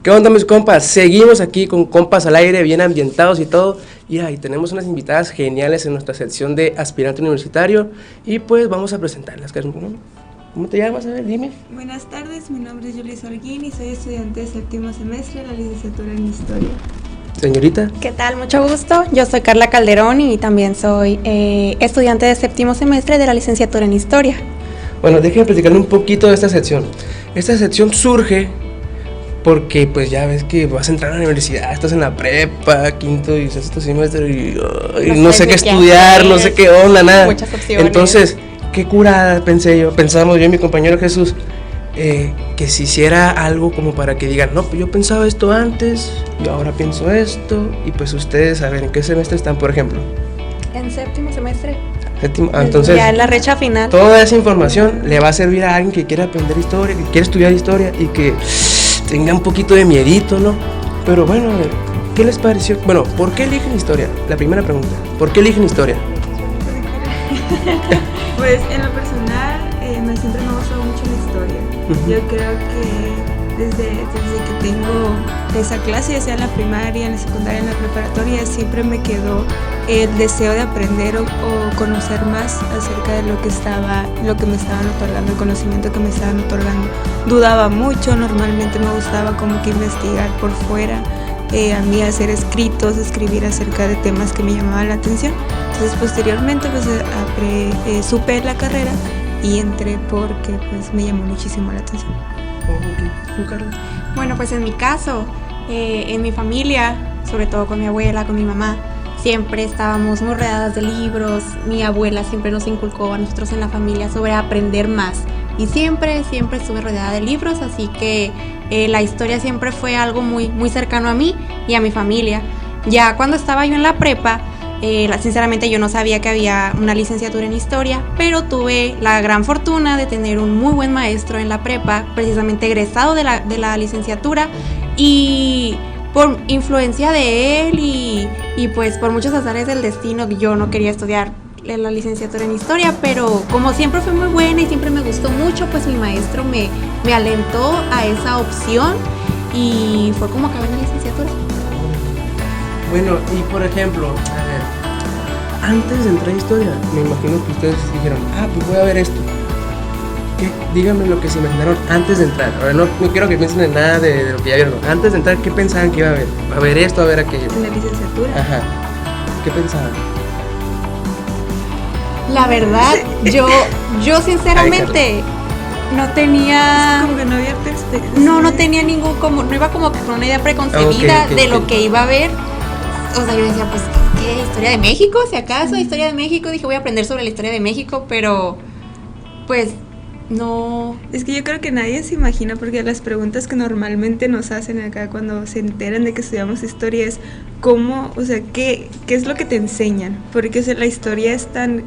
¿Qué onda, mis compas? Seguimos aquí con Compas al Aire, bien ambientados y todo. Y ahí tenemos unas invitadas geniales en nuestra sección de aspirante universitario. Y pues vamos a presentarlas. ¿Cómo te llamas? A ver, dime. Buenas tardes, mi nombre es Julie Holguín y soy estudiante de séptimo semestre de la licenciatura en Historia. Señorita. ¿Qué tal? Mucho gusto. Yo soy Carla Calderón y también soy estudiante de séptimo semestre de la licenciatura en Historia. Bueno, déjenme platicarle un poquito de esta sección. Esta sección surge porque pues ya ves que vas a entrar a la universidad, estás en la prepa, quinto y sexto semestre y no sé qué estudiar, no sé qué onda, nada. Muchas opciones. Entonces, qué curada, pensábamos yo y mi compañero Jesús, que se hiciera algo como para que digan, no, pues yo pensaba esto antes, y ahora pienso esto, y pues ustedes, a ver, ¿en qué semestre están, por ejemplo? En séptimo semestre. Entonces, ya en la recha final. Toda esa información le va a servir a alguien que quiera aprender historia, que quiera estudiar historia y que tenga un poquito de miedito, ¿no? Pero bueno, a ver, ¿qué les pareció? Bueno, ¿por qué eligen historia? La primera pregunta, ¿por qué eligen historia? Pues en lo personal, siempre me ha gustado mucho la historia. Yo creo que desde que tengo esa clase, ya sea en la primaria, en la secundaria, en la preparatoria, siempre me quedó el deseo de aprender o conocer más acerca de lo que me estaban otorgando, el conocimiento que me estaban otorgando. Dudaba mucho, normalmente me gustaba como que investigar por fuera, a mí hacer escritos, escribir acerca de temas que me llamaban la atención. Entonces posteriormente pues supe la carrera y entré porque pues me llamó muchísimo la atención. Bueno, pues en mi caso, en mi familia, sobre todo con mi abuela, con mi mamá, siempre estábamos muy rodeadas de libros. Mi abuela siempre nos inculcó a nosotros en la familia sobre aprender más. Y siempre estuve rodeada de libros, así que la historia siempre fue algo muy, muy cercano a mí y a mi familia. Ya cuando estaba yo en la prepa, sinceramente yo no sabía que había una licenciatura en historia, pero tuve la gran fortuna de tener un muy buen maestro en la prepa, precisamente egresado de la licenciatura, y por influencia de él y pues por muchos azares del destino yo no quería estudiar la licenciatura en historia, pero como siempre fue muy buena y siempre me gustó mucho, pues mi maestro me alentó a esa opción y fue como acabé en la licenciatura. Bueno, y por ejemplo, antes de entrar a historia, me imagino que ustedes dijeron, pues voy a ver esto. Díganme lo que se imaginaron antes de entrar. Ahora no quiero que piensen en nada de lo que ya vieron. Antes de entrar, ¿qué pensaban que iba a haber? A ver esto, a ver aquello. En la licenciatura. Ajá. ¿Qué pensaban? La verdad, yo sinceramente no tenía... Como que no había perspectiva. No tenía no iba como que con una idea preconcebida de lo que iba a ver. O sea, yo decía, pues, ¿qué? ¿Historia de México? Si acaso, Historia de México. Dije, voy a aprender sobre la historia de México, pero pues no. Es que yo creo que nadie se imagina, porque las preguntas que normalmente nos hacen acá cuando se enteran de que estudiamos historia es cómo, o sea, qué es lo que te enseñan, porque o sea, la historia es tan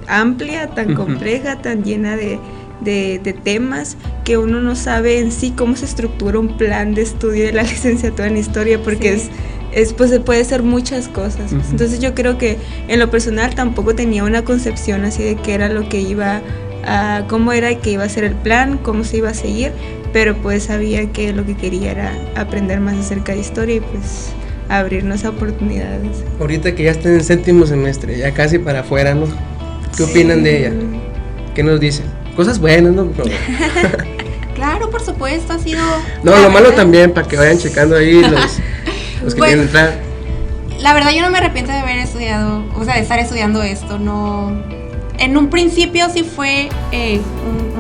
amplia, tan compleja, tan llena de temas, que uno no sabe en sí cómo se estructura un plan de estudio de la licenciatura en historia, porque sí. Pues puede ser muchas cosas. Entonces yo creo que en lo personal tampoco tenía una concepción así de qué era lo que iba a, cómo era que iba a ser el plan, cómo se iba a seguir, pero pues sabía que lo que quería era aprender más acerca de historia y pues abrirnos a oportunidades. Ahorita que ya están en séptimo semestre, ya casi para afuera, ¿no? ¿Qué opinan de ella? ¿Qué nos dicen? Cosas buenas, ¿no? Claro, por supuesto, ha sido... No, lo malo también, para que vayan checando ahí los que quieren entrar. La verdad yo no me arrepiento de haber estudiado, o sea, de estar estudiando esto, no. En un principio sí fue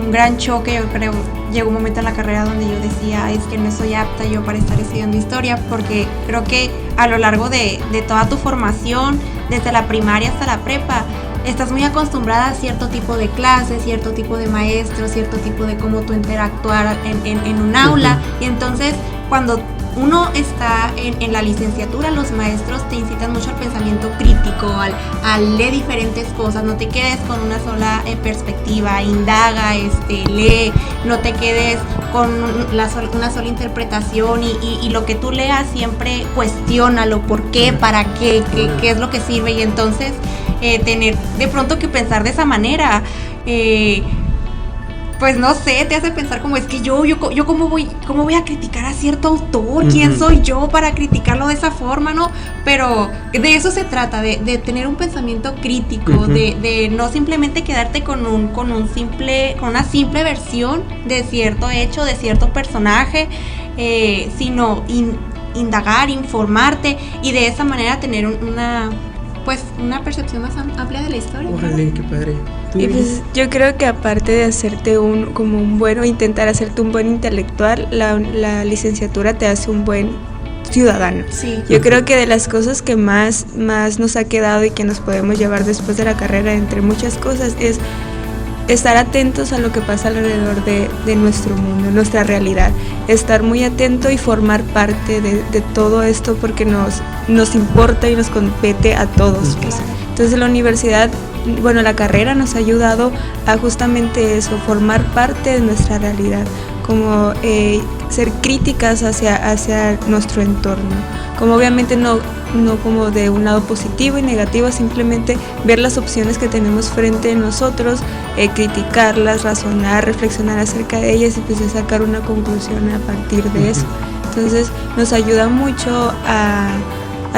un gran choque, yo creo. Llegó un momento en la carrera donde yo decía, es que no soy apta yo para estar estudiando historia, porque creo que a lo largo de toda tu formación, desde la primaria hasta la prepa, estás muy acostumbrada a cierto tipo de clases, cierto tipo de maestros, cierto tipo de cómo tú interactuar en un aula, y entonces cuando uno está en la licenciatura, los maestros te incitan mucho al pensamiento crítico, al leer diferentes cosas, no te quedes con una sola perspectiva, indaga, lee, no te quedes con una sola interpretación y lo que tú leas siempre cuestiónalo, ¿por qué? ¿Para qué? ¿Qué es lo que sirve? Y entonces tener de pronto que pensar de esa manera pues no sé, te hace pensar como es que yo cómo voy a criticar a cierto autor, quién soy yo para criticarlo de esa forma, ¿no? Pero de eso se trata, de tener un pensamiento crítico, de no simplemente quedarte con una simple versión de cierto hecho, de cierto personaje, sino indagar, informarte y de esa manera tener una percepción más amplia de la historia. Órale, qué padre. Y pues yo creo que aparte de hacerte intentar hacerte un buen intelectual, la licenciatura te hace un buen ciudadano. Sí. Yo creo que de las cosas que más nos ha quedado y que nos podemos llevar después de la carrera, entre muchas cosas, es estar atentos a lo que pasa alrededor de nuestro mundo, nuestra realidad, estar muy atento y formar parte de todo esto porque nos importa y nos compete a todos. Pues. Entonces la universidad, la carrera nos ha ayudado a justamente eso, formar parte de nuestra realidad, como ser críticas hacia nuestro entorno, como obviamente no como de un lado positivo y negativo, simplemente ver las opciones que tenemos frente a nosotros, criticarlas, razonar, reflexionar acerca de ellas y pues sacar una conclusión a partir de eso. Entonces nos ayuda mucho a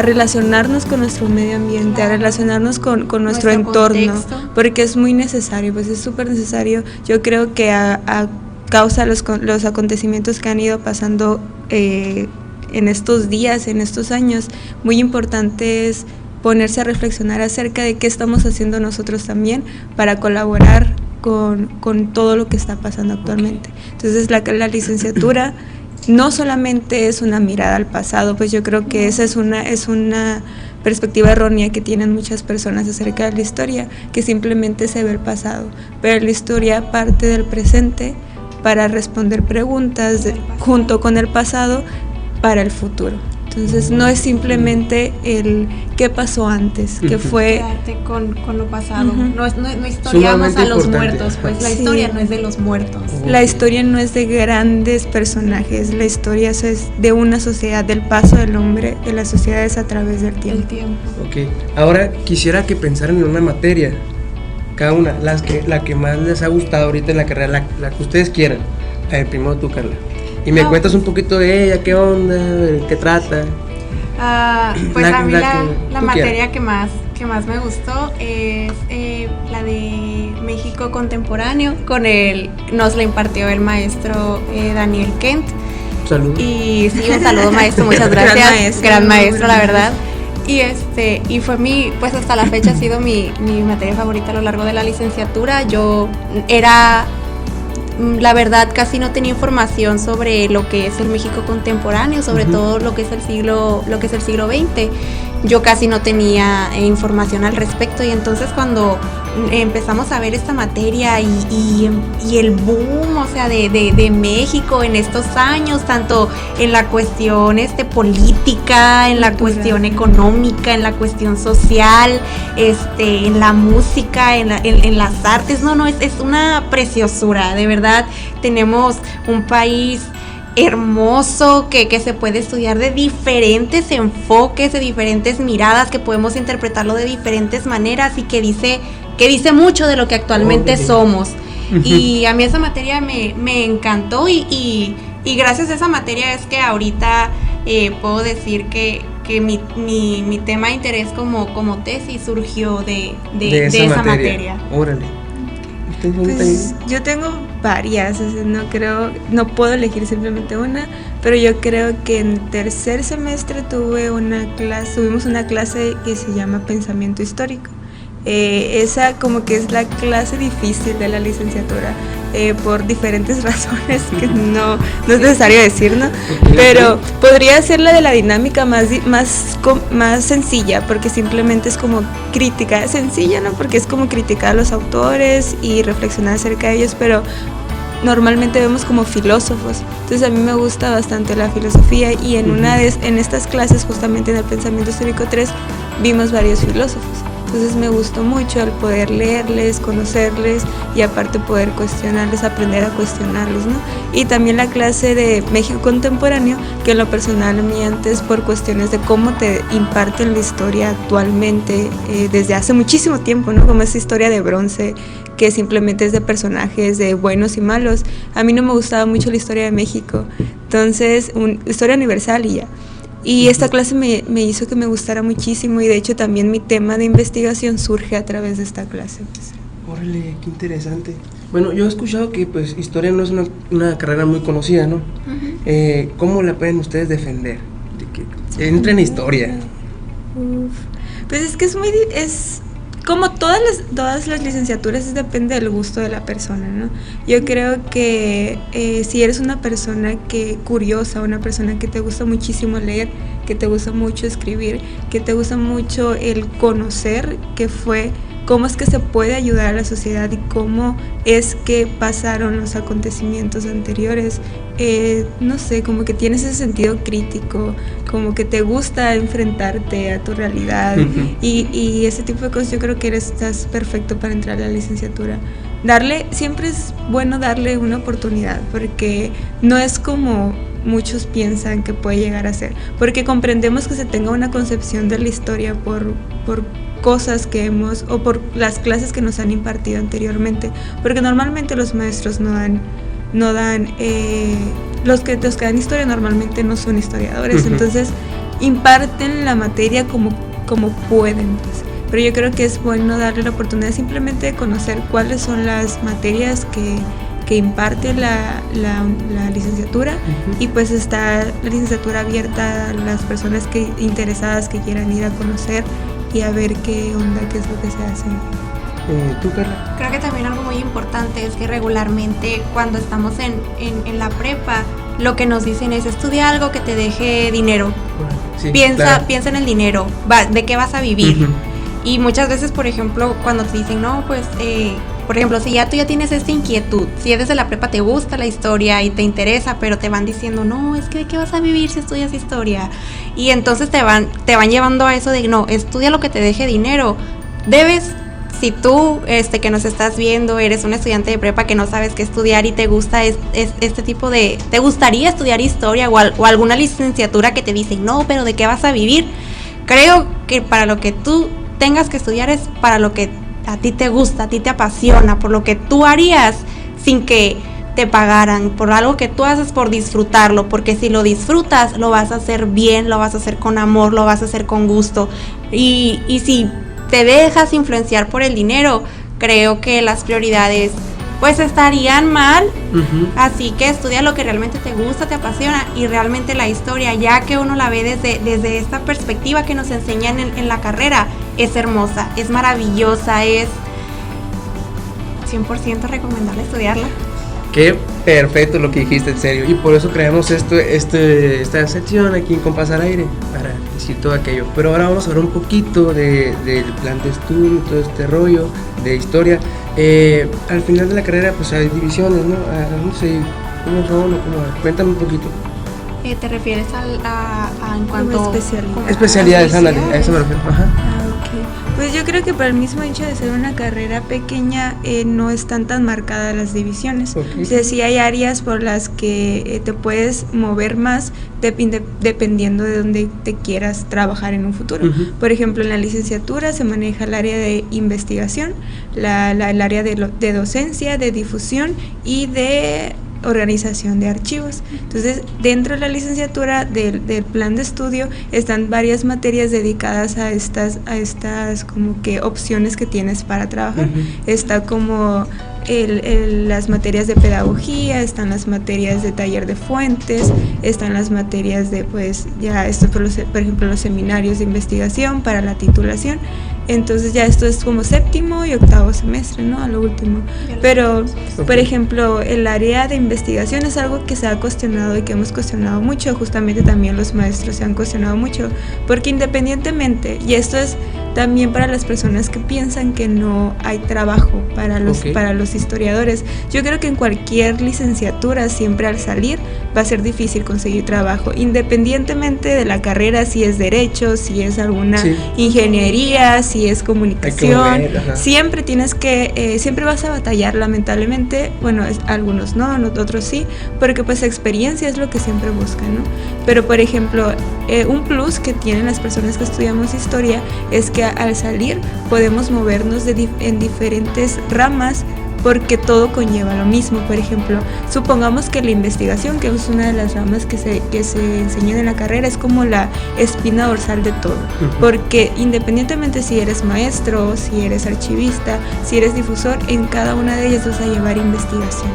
relacionarnos con nuestro medio ambiente, a relacionarnos con nuestro entorno, contexto. Porque es muy necesario, pues es súper necesario. Yo creo que a causa de los acontecimientos que han ido pasando en estos días, en estos años, muy importante es ponerse a reflexionar acerca de qué estamos haciendo nosotros también para colaborar con todo lo que está pasando actualmente. Entonces la licenciatura no solamente es una mirada al pasado, pues yo creo que esa es una perspectiva errónea que tienen muchas personas acerca de la historia, que simplemente se ve el pasado, pero la historia parte del presente para responder preguntas junto con el pasado para el futuro. Entonces no es simplemente el qué pasó antes, que fue... Quedarte con lo pasado, no historiamos a los muertos, pues la historia no es de los muertos. La historia no es de grandes personajes, la historia es de una sociedad, del paso del hombre, de las sociedades a través del tiempo. Ok, ahora quisiera que pensaran en una materia, cada una, la que más les ha gustado ahorita en la carrera, la que ustedes quieran. A ver, primero tú, Carla. Y me cuentas un poquito de ella, qué onda, qué trata. Pues a mí la materia que más me gustó es la de México contemporáneo, nos la impartió el maestro Daniel Kent. Saludos. Y sí, un saludo maestro, muchas gracias. Gran maestro, la verdad. Y fue pues hasta la fecha ha sido mi materia favorita a lo largo de la licenciatura. La verdad casi no tenía información sobre lo que es el México contemporáneo, sobre todo lo que es el siglo XX. Yo casi no tenía información al respecto y entonces cuando empezamos a ver esta materia y el boom, o sea, de México en estos años, tanto en la cuestión política, en la cuestión económica, en la cuestión social, en la música, en las artes, es una preciosura, de verdad. Tenemos un país hermoso que se puede estudiar de diferentes enfoques, de diferentes miradas, que podemos interpretarlo de diferentes maneras y que dice mucho de lo que actualmente somos. Y a mí esa materia me encantó y gracias a esa materia es que ahorita puedo decir que mi tema de interés como tesis surgió de esa materia. Órale. Pues yo tengo varias, no puedo elegir simplemente una, pero yo creo que en tercer semestre tuvimos una clase que se llama Pensamiento Histórico. Esa como que es la clase difícil de la licenciatura, por diferentes razones que no es necesario decir, ¿no? Pero podría ser la de la dinámica más sencilla, porque simplemente es como crítica, sencilla, ¿no? Porque es como criticar a los autores y reflexionar acerca de ellos, pero normalmente vemos como filósofos. Entonces a mí me gusta bastante la filosofía y en estas clases, justamente en el Pensamiento Histórico 3, vimos varios filósofos. entonces me gustó mucho el poder leerles, conocerles y aparte poder cuestionarles, aprender a cuestionarlos, ¿no? Y también la clase de México contemporáneo, que en lo personal a mí antes por cuestiones de cómo te imparten la historia actualmente, desde hace muchísimo tiempo, ¿no? Como esa historia de bronce que simplemente es de personajes de buenos y malos. A mí no me gustaba mucho la historia de México, entonces, historia universal y ya. Y esta clase me hizo que me gustara muchísimo y de hecho también mi tema de investigación surge a través de esta clase. Pues. Órale, qué interesante. Bueno, yo he escuchado que pues historia no es una carrera muy conocida, ¿no? ¿Cómo la pueden ustedes defender? De que entren en historia. Pues es que es como todas las licenciaturas, depende del gusto de la persona, ¿no? Yo creo que si eres una persona curiosa, una persona que te gusta muchísimo leer, que te gusta mucho escribir, que te gusta mucho el conocer cómo es que se puede ayudar a la sociedad y cómo es que pasaron los acontecimientos anteriores, no sé, como que tienes ese sentido crítico, como que te gusta enfrentarte a tu realidad y ese tipo de cosas, yo creo que estás perfecto para entrar a la licenciatura. Siempre es bueno darle una oportunidad, porque no es como muchos piensan que puede llegar a ser, porque comprendemos que se tenga una concepción de la historia por cosas que o por las clases que nos han impartido anteriormente, porque normalmente los maestros no dan los que dan historia normalmente no son historiadores, entonces imparten la materia como pueden, pues. Pero yo creo que es bueno darle la oportunidad simplemente de conocer cuáles son las materias que imparte la licenciatura y pues está la licenciatura abierta a las personas interesadas que quieran ir a conocer y a ver qué onda, qué es lo que se hace. ¿Tú, Carla? Creo que también algo muy importante es que regularmente cuando estamos en la prepa, lo que nos dicen es estudia algo que te deje dinero. Sí, piensa en el dinero, ¿de qué vas a vivir? Y muchas veces, por ejemplo, cuando te dicen, no, pues, por ejemplo, si tú ya tienes esta inquietud, si desde la prepa te gusta la historia y te interesa, pero te van diciendo, no, es que ¿de qué vas a vivir si estudias historia? Y entonces te van llevando a eso de, no, estudia lo que te deje dinero. Si tú, que nos estás viendo, eres un estudiante de prepa que no sabes qué estudiar y te gusta este tipo de, te gustaría estudiar historia o alguna licenciatura que te dicen, no, pero ¿de qué vas a vivir? Creo que para lo que tú tengas que estudiar es para lo que a ti te gusta, a ti te apasiona, por lo que tú harías sin que te pagaran, por algo que tú haces por disfrutarlo, porque si lo disfrutas, lo vas a hacer bien, lo vas a hacer con amor, lo vas a hacer con gusto, y si te dejas influenciar por el dinero, creo que las prioridades pues estarían mal, así que estudia lo que realmente te gusta, te apasiona, y realmente la historia, ya que uno la ve desde esta perspectiva que nos enseñan en la carrera, es hermosa, es maravillosa, es 100% recomendable estudiarla. Qué perfecto lo que dijiste, en serio, y por eso creamos esta sección aquí en Compás al Aire, para decir todo aquello. Pero ahora vamos a hablar un poquito del plan de estudio, todo este rollo de historia. Al final de la carrera pues hay divisiones, ¿no? No sé, ¿cómo son? Cuéntame un poquito. ¿Te refieres a en cuanto a especialidades? Ándale, a eso me refiero. Ajá. Pues yo creo que por el mismo hecho de ser una carrera pequeña, no están tan marcadas las divisiones. Okay. O sea, sí hay áreas por las que te puedes mover más dependiendo de dónde te quieras trabajar en un futuro. Por ejemplo, en la licenciatura se maneja el área de investigación, el área de docencia, de difusión y de organización de archivos. Entonces, dentro de la licenciatura del plan de estudio están varias materias dedicadas a estas como que opciones que tienes para trabajar. Está como las materias de pedagogía, están las materias de taller de fuentes, están las materias de, pues, ya esto por ejemplo, los seminarios de investigación para la titulación. Entonces ya esto es como 7º y 8º semestre, ¿no? A lo último. Pero, por ejemplo, el área de investigación es algo que se ha cuestionado y que hemos cuestionado mucho. Justamente también los maestros se han cuestionado mucho, porque independientemente, y esto es también para las personas que piensan que no hay trabajo para los historiadores. Yo creo que en cualquier licenciatura siempre al salir va a ser difícil conseguir trabajo, independientemente de la carrera, si es derecho, si es alguna ingeniería, si es comunicación, siempre tienes que, siempre vas a batallar, lamentablemente. Bueno, algunos no, otros sí, porque pues experiencia es lo que siempre buscan, ¿no? Pero por ejemplo, un plus que tienen las personas que estudiamos historia es que al salir podemos movernos en diferentes ramas, porque todo conlleva lo mismo. Por ejemplo, supongamos que la investigación, que es una de las ramas que se enseñan en la carrera, es como la espina dorsal de todo, porque independientemente si eres maestro, si eres archivista, si eres difusor, en cada una de ellas vas a llevar investigación.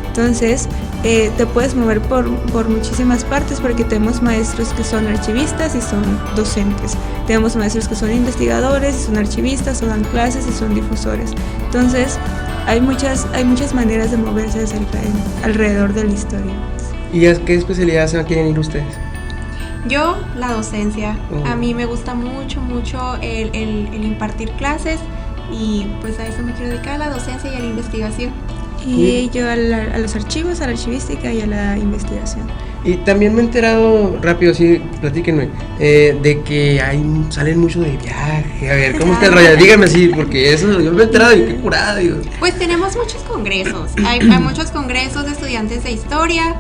Entonces, te puedes mover por muchísimas partes, porque tenemos maestros que son archivistas y son docentes, tenemos maestros que son investigadores y son archivistas, o dan clases y son difusores. Entonces, hay muchas maneras de moverse alrededor de la historia. ¿Y a qué especialidad se quieren ir ustedes? Yo, la docencia. A mí me gusta mucho el impartir clases, y pues a eso me quiero dedicar, a la docencia y a la investigación. Y yo a los archivos, a la archivística y a la investigación. Y también me he enterado, rápido, sí, platíquenme, de que salen mucho de viaje. A ver, ¿cómo está el rollo? Díganme así, porque eso yo me he enterado y qué curada, digo. Pues tenemos muchos congresos, hay muchos congresos de estudiantes de historia,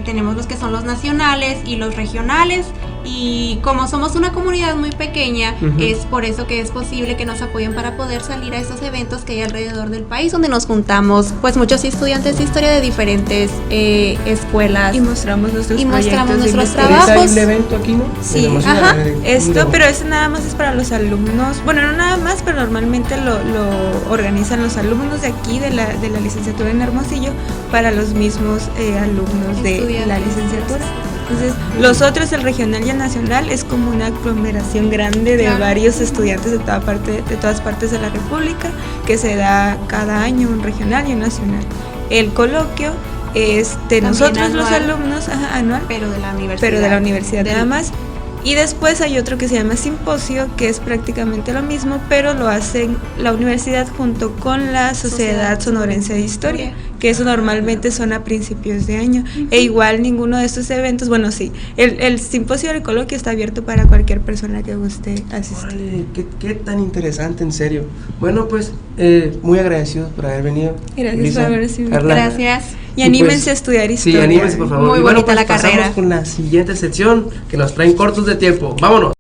tenemos los que son los nacionales y los regionales, y como somos una comunidad muy pequeña, es por eso que es posible que nos apoyen para poder salir a esos eventos que hay alrededor del país, donde nos juntamos pues muchos estudiantes de historia de diferentes escuelas, y mostramos nuestros trabajos. ¿Hay un evento aquí, no? Sí, pero ese nada más es para los alumnos. Bueno, no nada más, pero normalmente lo organizan los alumnos de aquí, de la licenciatura en Hermosillo, para los mismos alumnos de la licenciatura. Entonces, los otros, el regional y el nacional, es como una aglomeración grande de varios estudiantes de todas partes de la República, que se da cada año, un regional y un nacional. El coloquio es de también nosotros anual, los alumnos, anual, pero de la universidad nada más. Y después hay otro que se llama simposio, que es prácticamente lo mismo, pero lo hacen la universidad junto con la Sociedad Sonorense de Historia, que eso normalmente son a principios de año. E igual ninguno de estos eventos, bueno, sí, el simposio del coloquio está abierto para cualquier persona que guste asistir. Vale, qué tan interesante, en serio. Bueno, pues, muy agradecidos por haber venido. Gracias, Lisa, por haber recibido. Carla. Gracias. Y anímense a estudiar historia. Sí, anímense, por favor. Muy bonita la pasamos carrera. con la siguiente sección, que nos traen cortos de tiempo. ¡Vámonos!